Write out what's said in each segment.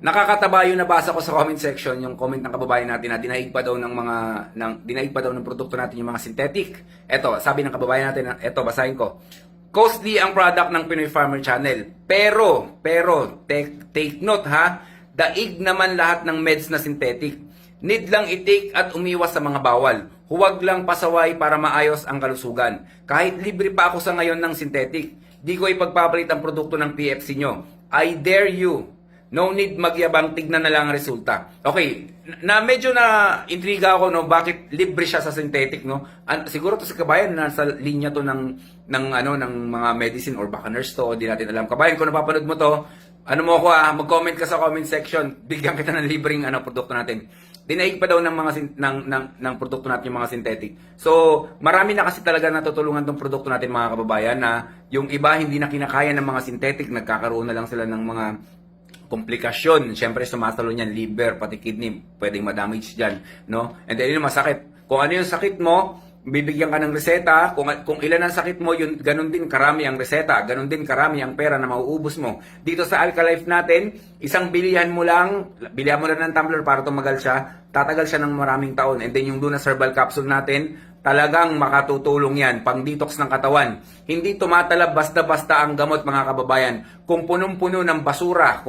Nakakataba yung nabasa ko sa comment section, yung comment ng kababayan natin na dinaig pa daw ng produkto natin yung mga synthetic. Eto, sabi ng kababayan natin, eto, basahin ko. Costly ang product ng Pinoy Farmer Channel. Pero, take note ha, daig naman lahat ng meds na synthetic. Need lang i-take at umiwas sa mga bawal. Huwag lang pasaway para maayos ang kalusugan. Kahit libre pa ako sa ngayon ng synthetic, di ko ipagpapalit ang produkto ng PFC nyo. I dare you. No need magyabang, tignan na lang ang resulta. Okay, medyo na intriga ako no bakit libre siya sa synthetic no. Siguro to sa kabayan nasa linya to ng mga medicine or baka nurse to, di natin alam. Kabayan, kung napapanood mo to, mag-comment ka sa comment section. Bigyan kita ng libreng produkto natin. Dinaig pa daw ng mga ng produkto natin yung mga synthetic. So, marami na kasi talaga natutulungan tong produkto natin mga kababayan na yung iba hindi na kinakaya ng mga synthetic, nagkakaroon na lang sila ng mga komplikasyon. Siyempre, sumasalo niyan, liver, pati kidney, pwedeng ma-damage dyan, no? And then, yun, masakit. Kung ano yung sakit mo, bibigyan ka ng reseta. Kung ilan ang sakit mo, yun, ganun din karami ang reseta. Ganun din karami ang pera na mauubos mo. Dito sa Alkalife natin, isang bilihan mo lang ng tumbler para tumagal siya. Tatagal siya ng maraming taon. And then, yung Lunas Herbal Capsule natin, talagang makatutulong yan, pang detox ng katawan. Hindi tumatalab basta-basta ang gamot mga kababayan. Kung punong-puno ng basura,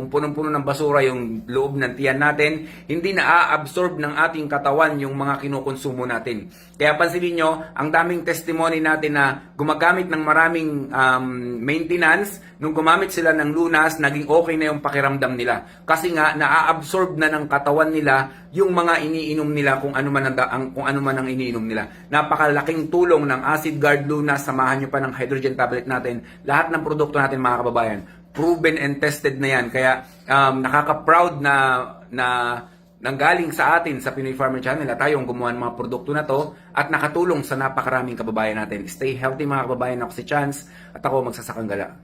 yung loob ng tiyan natin, hindi na-absorb ng ating katawan yung mga kinukonsumo natin. Kaya pansinin nyo, ang daming testimony natin na gumagamit ng maraming maintenance, nung gumamit sila ng Lunas, naging okay na yung pakiramdam nila. Kasi nga, na-absorb na ng katawan nila yung mga iniinom nila kung ano man ang iniinom nila. Napakalaking tulong ng Acid Guard Lunas, samahan nyo pa ng hydrogen tablet natin. Lahat ng produkto natin mga kababayan, proven and tested na yan. Kaya nakaka-proud na nanggaling sa atin sa Pinoy Farmer Channel na tayong gumawa ng mga produkto na to at nakatulong sa napakaraming kababayan natin. Stay healthy mga kababayan, ako si Chance at ako magsasakang gala.